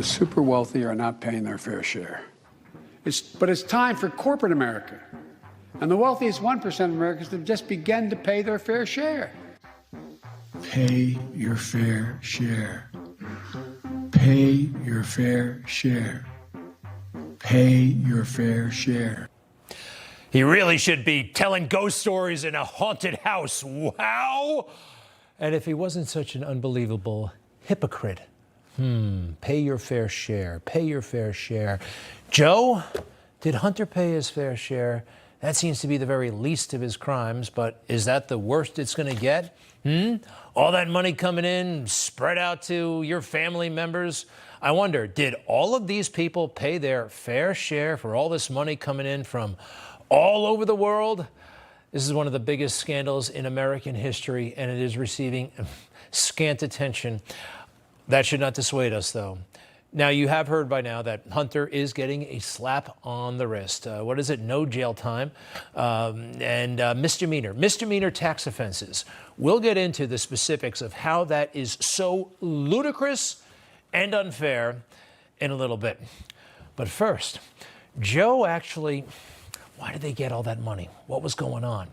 The super wealthy are not paying their fair share. But it's time for corporate America and the wealthiest 1% of Americans to just begin to pay their fair share. Pay your fair share. Pay your fair share. Pay your fair share. He really should be telling ghost stories in a haunted house. Wow! And if he wasn't such an unbelievable hypocrite. Pay your fair share. Pay your fair share. Joe, did Hunter pay his fair share? That seems to be the very least of his crimes, but is that the worst it's going to get? All that money coming in, spread out to your family members. I wonder, did all of these people pay their fair share for all this money coming in from all over the world? This is one of the biggest scandals in American history, and it is receiving scant attention. That should not dissuade us, though. Now, you have heard by now that Hunter is getting a slap on the wrist. What is it? No jail time and misdemeanor tax offenses. We'll get into the specifics of how that is so ludicrous and unfair in a little bit. But first, Joe actually, why did they get all that money? What was going on?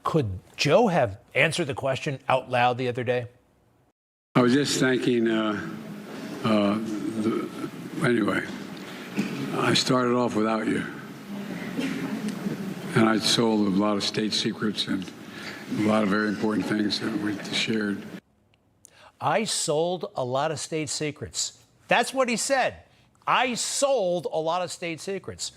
Could Joe have answered the question out loud the other day? I was just thanking, anyway, I started off without you. And I sold a lot of state secrets and a lot of very important things that we shared. I sold a lot of state secrets. That's what he said. I sold a lot of state secrets.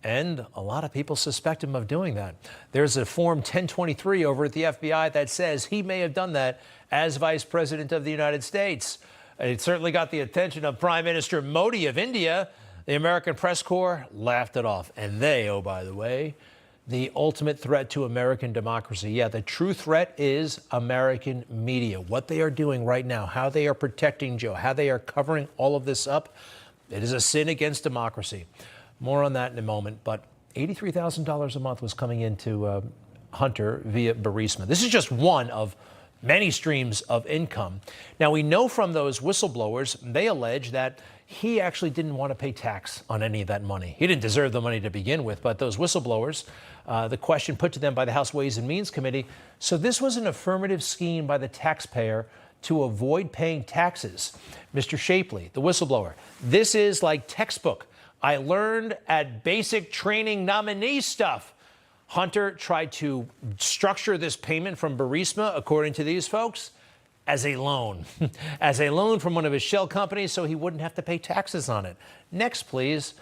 And a lot of people suspect him of doing that. There's a Form 1023 over at the FBI that says he may have done that as Vice President of the United States. It certainly got the attention of Prime Minister Modi of India. The American Press Corps laughed it off. And they, oh, by the way, the ultimate threat to American democracy. Yeah, the true threat is American media. What they are doing right now, how they are protecting Joe, how they are covering all of this up, it is a sin against democracy. More on that in a moment, but $83,000 a month was coming into Hunter via Burisma. This is just one of many streams of income. Now, we know from those whistleblowers, they allege that he actually didn't want to pay tax on any of that money. He didn't deserve the money to begin with, but those whistleblowers, the question put to them by the House Ways and Means Committee, so this was an affirmative scheme by the taxpayer to avoid paying taxes. Mr. Shapley, the whistleblower, this is like textbook. I learned at basic training nominee stuff. Hunter tried to structure this payment from Burisma, according to these folks, as a loan. As a loan from one of his shell companies so he wouldn't have to pay taxes on it. Next, please.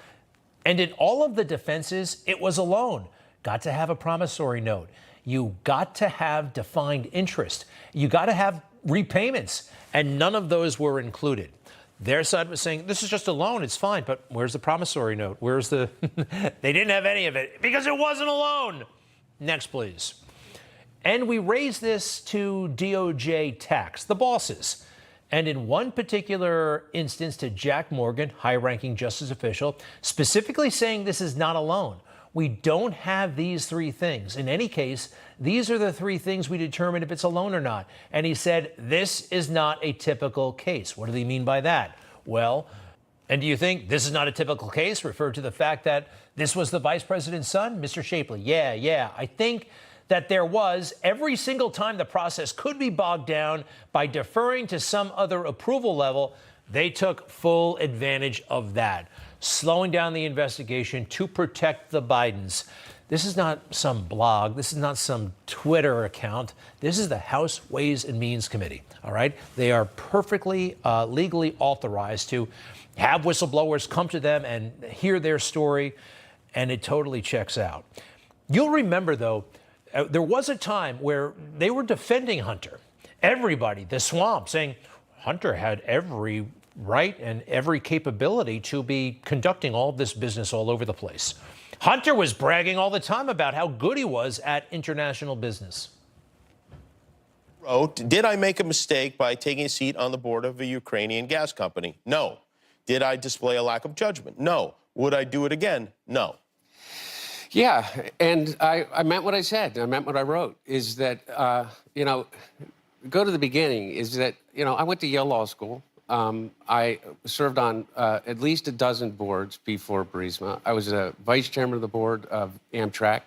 And in all of the defenses, it was a loan. Got to have a promissory note. You got to have defined interest. You got to have repayments. And none of those were included. Their side was saying, this is just a loan, it's fine, but where's the promissory note? Where's the... They didn't have any of it because it wasn't a loan. Next, please. And we raised this to DOJ tax, the bosses. And in one particular instance to Jack Morgan, high-ranking justice official, specifically saying this is not a loan. We don't have these three things. In any case, these are the three things we determine if it's a loan or not. And he said, this is not a typical case. What do they mean by that? Well, and do you think this is not a typical case? Referred to the fact that this was the vice president's son, Mr. Shapley. Yeah. I think that there was every single time the process could be bogged down by deferring to some other approval level. They took full advantage of that, slowing down the investigation to protect the Bidens. This is not some blog. This is not some Twitter account. This is the House Ways and Means Committee, all right? They are perfectly legally authorized to have whistleblowers come to them and hear their story, and it totally checks out. You'll remember, though, there was a time where they were defending Hunter. Everybody, the swamp, saying Hunter had every right and every capability to be conducting all of this business all over the place. Hunter was bragging all the time about how good he was at international business. Did I make a mistake by taking a seat on the board of a Ukrainian gas company? No. Did I display a lack of judgment? No. Would I do it again? No. Yeah, and I meant what I said. I meant what I wrote, is that, go to the beginning, is that, I went to Yale Law School. I served on at least a dozen boards before Burisma. I was a vice chairman of the board of Amtrak.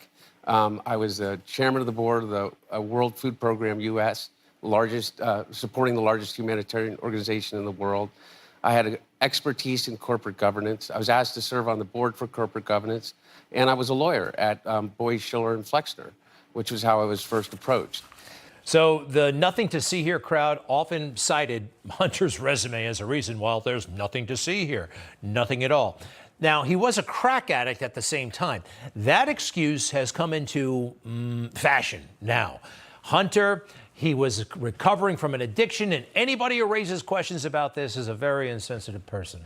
I was the chairman of the board of the World Food Program U.S., supporting the largest humanitarian organization in the world. I had expertise in corporate governance. I was asked to serve on the board for corporate governance, and I was a lawyer at Boies, Schiller, and Flexner, which was how I was first approached. So the nothing to see here crowd often cited Hunter's resume as a reason, well, there's nothing to see here, nothing at all. Now, he was a crack addict at the same time. That excuse has come into fashion now. Hunter, he was recovering from an addiction, and anybody who raises questions about this is a very insensitive person.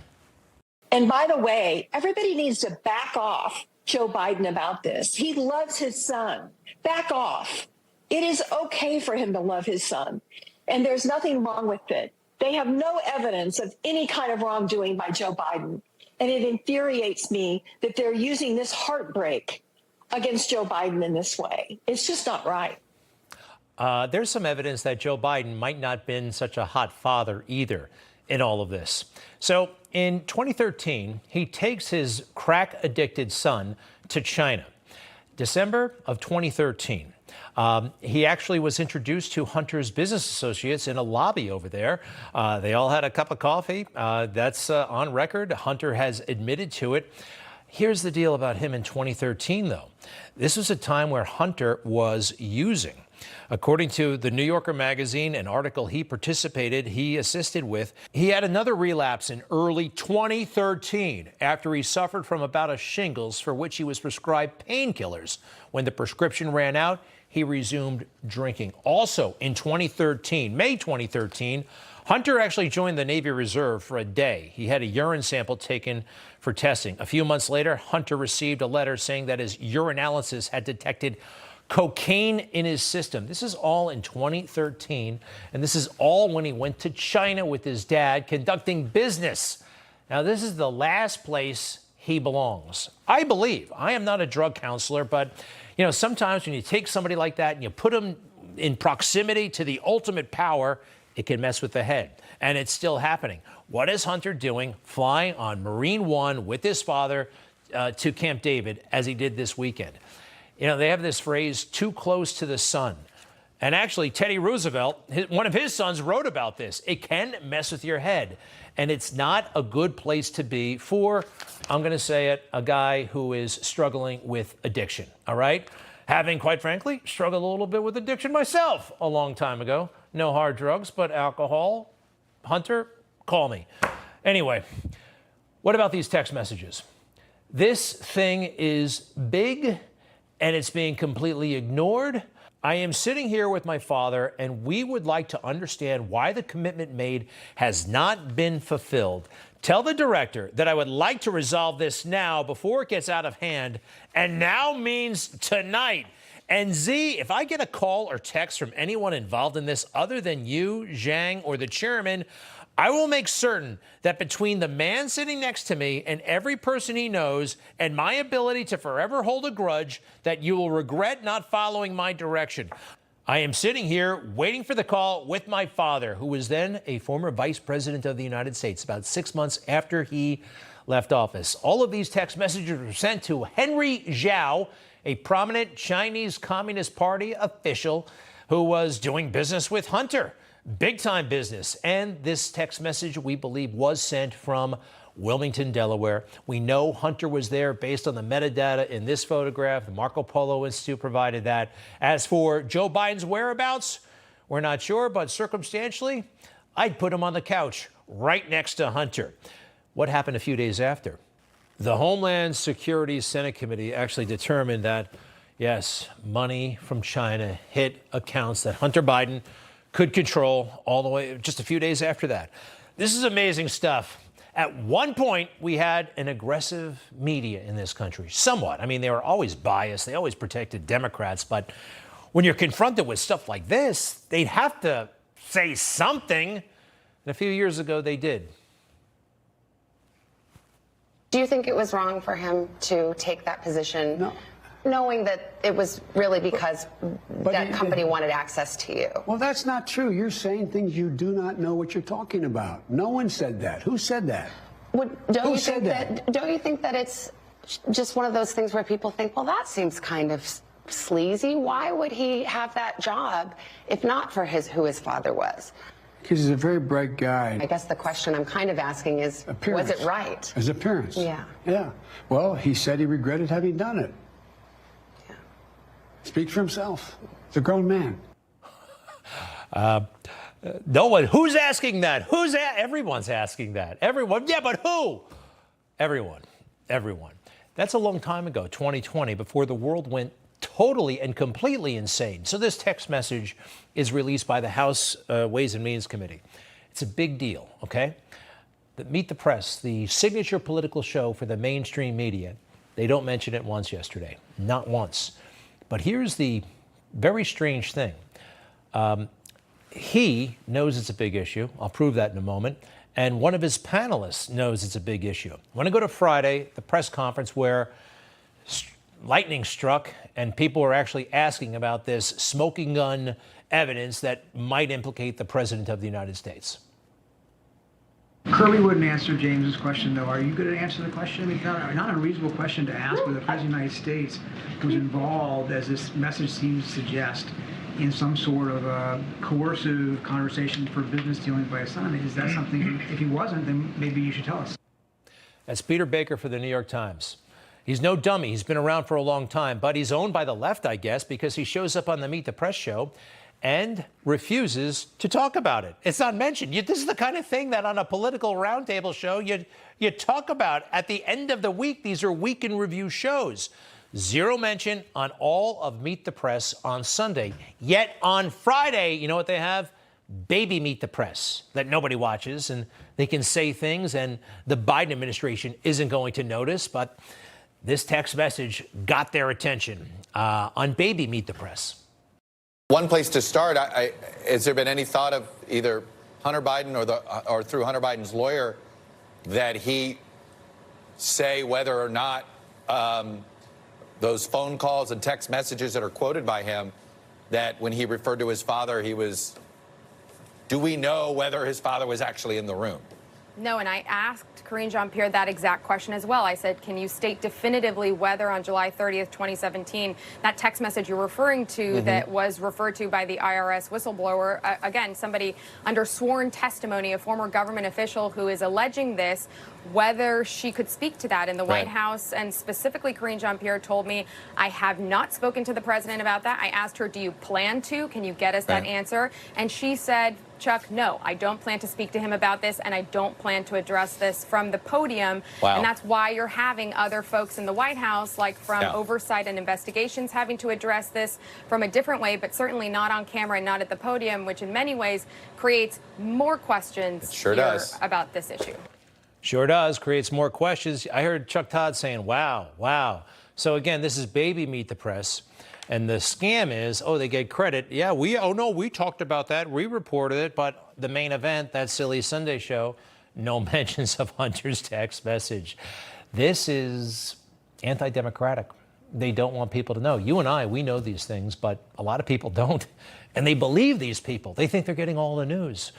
And by the way, everybody needs to back off Joe Biden about this. He loves his son. Back off. It is okay for him to love his son, and there's nothing wrong with it. They have no evidence of any kind of wrongdoing by Joe Biden, and it infuriates me that they're using this heartbreak against Joe Biden in this way. It's just not right. There's some evidence that Joe Biden might not have been such a hot father either in all of this. So in 2013, he takes his crack-addicted son to China. December of 2013. He actually was introduced to Hunter's business associates in a lobby over there. They all had a cup of coffee. That's on record. Hunter has admitted to it. Here's the deal about him in 2013, though. This was a time where Hunter was using. According to the New Yorker magazine, an article he assisted with, he had another relapse in early 2013 after he suffered from a bout of shingles for which he was prescribed painkillers. When the prescription ran out, he resumed drinking. Also in 2013, May 2013, Hunter actually joined the Navy Reserve for a day. He had a urine sample taken for testing. A few months later, Hunter received a letter saying that his urinalysis had detected cocaine in his system. This is all in 2013, and this is all when he went to China with his dad conducting business. Now, this is the last place he belongs. I believe. I am not a drug counselor, but, you know, sometimes when you take somebody like that and you put them in proximity to the ultimate power, it can mess with the head. And it's still happening. What is Hunter doing flying on Marine One with his father to Camp David as he did this weekend? You know, they have this phrase, too close to the sun. And actually, Teddy Roosevelt, one of his sons, wrote about this. It can mess with your head. And it's not a good place to be for, I'm going to say it, a guy who is struggling with addiction. All right? Having, quite frankly, struggled a little bit with addiction myself a long time ago. No hard drugs, but alcohol. Hunter, call me. Anyway, what about these text messages? This thing is big, and it's being completely ignored. I am sitting here with my father, and we would like to understand why the commitment made has not been fulfilled. Tell the director that I would like to resolve this now before it gets out of hand, and now means tonight. And Z, if I get a call or text from anyone involved in this other than you, Zhang, or the chairman, I will make certain that between the man sitting next to me and every person he knows and my ability to forever hold a grudge, that you will regret not following my direction. I am sitting here waiting for the call with my father, who was then a former vice president of the United States, about 6 months after he left office. All of these text messages were sent to Henry Zhao, a prominent Chinese Communist Party official who was doing business with Hunter. Big-time business. And this text message, we believe, was sent from Wilmington, Delaware. We know Hunter was there based on the metadata in this photograph. The Marco Polo Institute provided that. As for Joe Biden's whereabouts, we're not sure, but circumstantially, I'd put him on the couch right next to Hunter. What happened a few days after? The Homeland Security Senate Committee actually determined that, yes, money from China hit accounts that Hunter Biden could control all the way just a few days after that. This is amazing stuff. At one point, we had an aggressive media in this country, somewhat. I mean, they were always biased. They always protected Democrats. But when you're confronted with stuff like this, they'd have to say something. And a few years ago, they did. Do you think it was wrong for him to take that position? No. knowing that it was really because that company wanted access to you. Well, that's not true. You're saying things you do not know what you're talking about. No one said that. Who said that? Don't Who you said think that? Don't you think that it's just one of those things where people think, well, that seems kind of sleazy. Why would he have that job if not for who his father was? Because he's a very bright guy. I guess the question I'm kind of asking is, Appearance. was it right? His appearance. Yeah. Yeah. Well, he said he regretted having done it. Yeah. Speaks for himself. He's a grown man. No one. Who's asking that? Everyone's asking that. Everyone. Yeah, but who? Everyone. That's a long time ago, 2020, before the world went totally and completely insane. So this text message is released by the House Ways and Means Committee. It's a big deal, okay? Meet the Press, the signature political show for the mainstream media. They don't mention it once yesterday, not once. But here's the very strange thing. He knows it's a big issue. I'll prove that in a moment. And one of his panelists knows it's a big issue. I want to go to Friday, the press conference where lightning struck and people were actually asking about this smoking gun evidence that might implicate the President of the United States. Kirby wouldn't answer James's question, though. Are you going to answer the question? I mean, not a reasonable question to ask whether the President of the United States was involved, as this message seems to suggest, in some sort of coercive conversation for business dealings by his son. Is that something, if he wasn't, then maybe you should tell us. That's Peter Baker for the New York Times. He's no dummy. He's been around for a long time, but he's owned by the left, I guess, because he shows up on the Meet the Press show and refuses to talk about it. It's not mentioned. This is the kind of thing that on a political roundtable show you talk about at the end of the week. These are week in review shows. Zero mention on all of Meet the Press on Sunday. Yet on Friday, you know what they have? Baby Meet the Press that nobody watches, and they can say things and the Biden administration isn't going to notice, but this text message got their attention on Baby Meet the Press. One place to start, has there been any thought of either Hunter Biden or through Hunter Biden's lawyer that he say whether or not those phone calls and text messages that are quoted by him, that when he referred to his father, do we know whether his father was actually in the room? No, and I asked Karine Jean-Pierre that exact question as well. I said, can you state definitively whether on July 30th, 2017, that text message you're referring to that was referred to by the IRS whistleblower, again, somebody under sworn testimony, a former government official who is alleging this, whether she could speak to that in the White House. And specifically, Karine Jean-Pierre told me, I have not spoken to the president about that. I asked her, do you plan to? Can you get us that answer? And she said, Chuck, no, I don't plan to speak to him about this, and I don't plan to address this from the podium. Wow. And that's why you're having other folks in the White House, like from Oversight and Investigations, having to address this from a different way, but certainly not on camera and not at the podium, which in many ways creates more questions about this issue. Sure does. Creates more questions. I heard Chuck Todd saying, wow, wow. So again, this is Baby Meet the Press. And the scam is, they get credit. Yeah, we talked about that. We reported it. But the main event, that silly Sunday show, no mentions of Hunter's text message. This is anti-democratic. They don't want people to know. You and I, we know these things, but a lot of people don't. And they believe these people. They think they're getting all the news.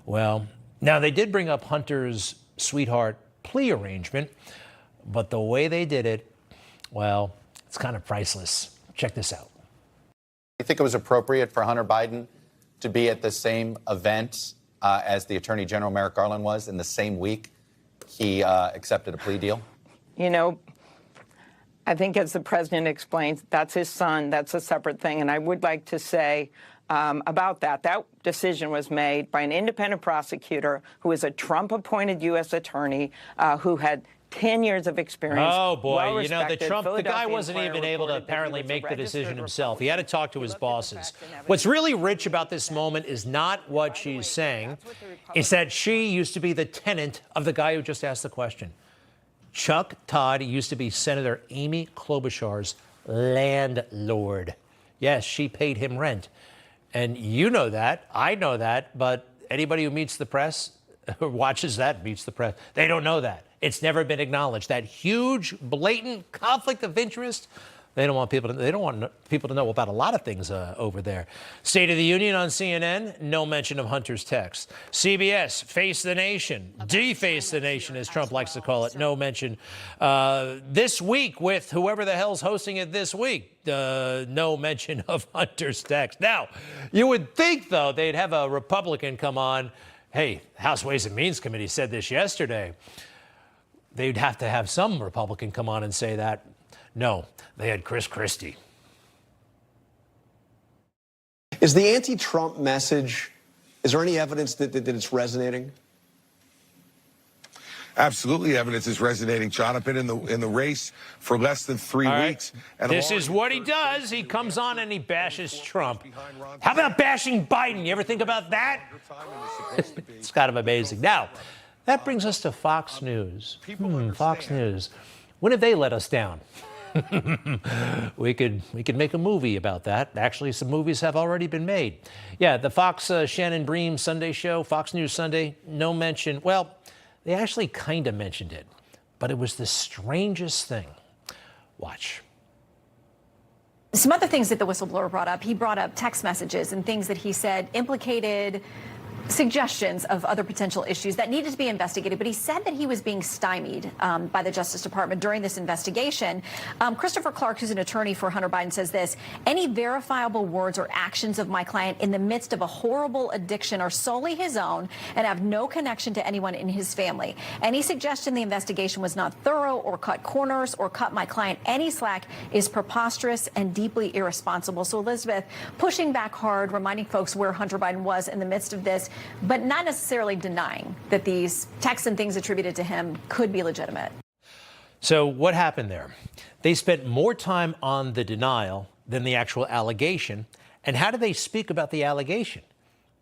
Well, now they did bring up Hunter's sweetheart plea arrangement, but the way they did it, well, it's kind of priceless. Check this out. You think it was appropriate for Hunter Biden to be at the same event as the Attorney General Merrick Garland was in the same week he accepted a plea deal? You know, I think as the president explains, that's his son. That's a separate thing. And I would like to say about that decision was made by an independent prosecutor who is a Trump-appointed U.S. attorney who had 10 years of experience. Oh, boy. The guy wasn't even able to apparently make the decision himself. He had to talk to his bosses. What's really rich about this moment is not what she's saying. It's that she used to be the tenant of the guy who just asked the question. Chuck Todd used to be Senator Amy Klobuchar's landlord. Yes, she paid him rent. And you know that. I know that. But anybody who meets the press or watches that meets the press, they don't know that. It's never been acknowledged. That huge, blatant conflict of interest, They don't want people to know about a lot of things over there. State of the Union on CNN, no mention of Hunter's text. CBS, Face the Nation, deface the nation, as Trump likes to call it, no mention. This week with whoever the hell's hosting it this week, no mention of Hunter's text. Now, you would think, though, they'd have a Republican come on. Hey, House Ways and Means Committee said this yesterday. They'd have to have some Republican come on and say that. No, they had Chris Christie. Is the anti-Trump message, is there any evidence that it's resonating? Absolutely, evidence is resonating. John, I've been in the race for less than 3 weeks. And this is what he does. He comes on and he bashes Trump. How about bashing Biden? You ever think about that? It's kind of amazing. Now, that brings us to Fox News. Fox News. When have they let us down? we could make a movie about that. Actually, some movies have already been made. Yeah, the Fox Shannon Bream Sunday show, Fox News Sunday, no mention. Well, they actually kind of mentioned it, but it was the strangest thing. Watch. Some other things that the whistleblower brought up, he brought up text messages and things that he said implicated suggestions of other potential issues that needed to be investigated, but he said that he was being stymied by the Justice Department during this investigation. Christopher Clark, who's an attorney for Hunter Biden, says this: any verifiable words or actions of my client in the midst of a horrible addiction are solely his own and have no connection to anyone in his family. Any suggestion the investigation was not thorough or cut corners or cut my client any slack is preposterous and deeply irresponsible. So Elizabeth pushing back hard, reminding folks where Hunter Biden was in the midst of this, but not necessarily denying that these texts and things attributed to him could be legitimate. So what happened there? They spent more time on the denial than the actual allegation. And how did they speak about the allegation?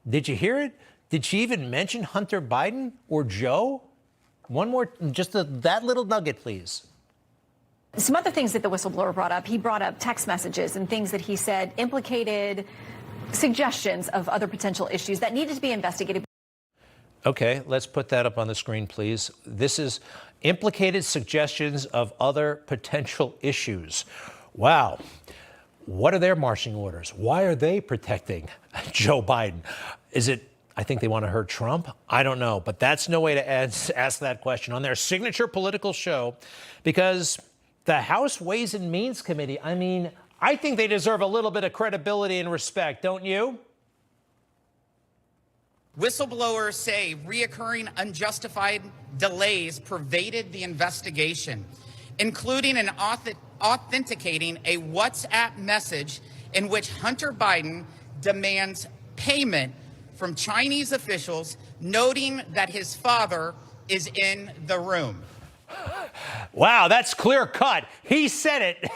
Did you hear it? Did she even mention Hunter Biden or Joe? One more, just that little nugget, please. Some other things that the whistleblower brought up, he brought up text messages and things that he said implicated suggestions of other potential issues that needed to be investigated. Okay, let's put that up on the screen, please. This is implicated suggestions of other potential issues. Wow. What are their marching orders? Why are they protecting Joe Biden? Is it, I think they want to hurt Trump? I don't know, but that's no way to ask that question on their signature political show, because the House Ways and Means Committee, I think they deserve a little bit of credibility and respect, don't you? Whistleblowers say reoccurring unjustified delays pervaded the investigation, including authenticating a WhatsApp message in which Hunter Biden demands payment from Chinese officials, noting that his father is in the room. Wow, that's clear cut. He said it.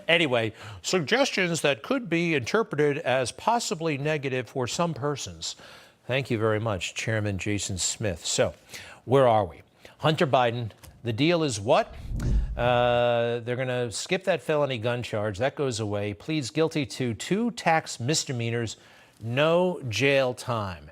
Anyway, suggestions that could be interpreted as possibly negative for some persons. Thank you very much, Chairman Jason Smith. So, where are we? Hunter Biden, the deal is what? They're going to skip that felony gun charge. That goes away. Pleads guilty to 2 tax misdemeanors, no jail time.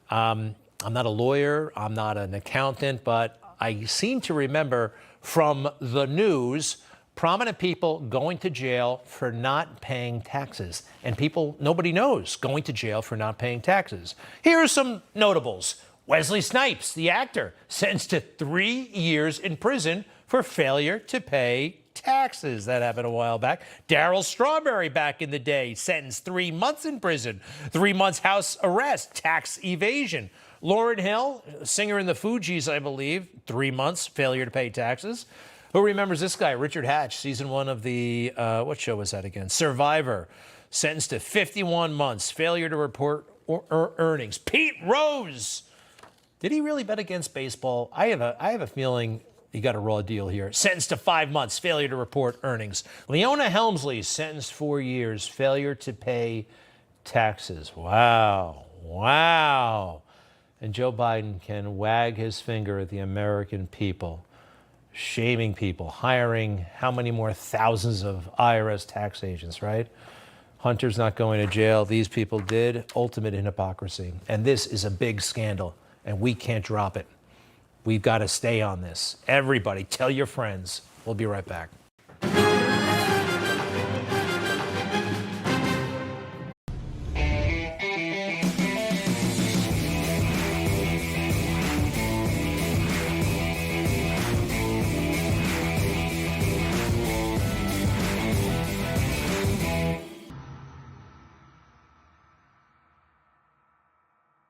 I'm not a lawyer. I'm not an accountant, but I seem to remember from the news prominent people going to jail for not paying taxes, and people nobody knows going to jail for not paying taxes. Here are some notables. Wesley Snipes, the actor, sentenced to 3 years in prison for failure to pay taxes. That happened a while back. Darryl Strawberry back in the day, sentenced 3 months in prison, 3 months house arrest, tax evasion. Lauryn Hill, singer in the Fugees, I believe, 3 months, failure to pay taxes. Who remembers this guy? Richard Hatch, season 1 of the, what show was that again? Survivor, sentenced to 51 months, failure to report earnings. Pete Rose, did he really bet against baseball? I have a feeling he got a raw deal here. Sentenced to 5 months, failure to report earnings. Leona Helmsley, sentenced 4 years, failure to pay taxes. Wow, wow. And Joe Biden can wag his finger at the American people, shaming people, hiring how many more thousands of IRS tax agents, right? Hunter's not going to jail. These people did. Ultimate in hypocrisy. And this is a big scandal, and we can't drop it. We've got to stay on this. Everybody, tell your friends. We'll be right back.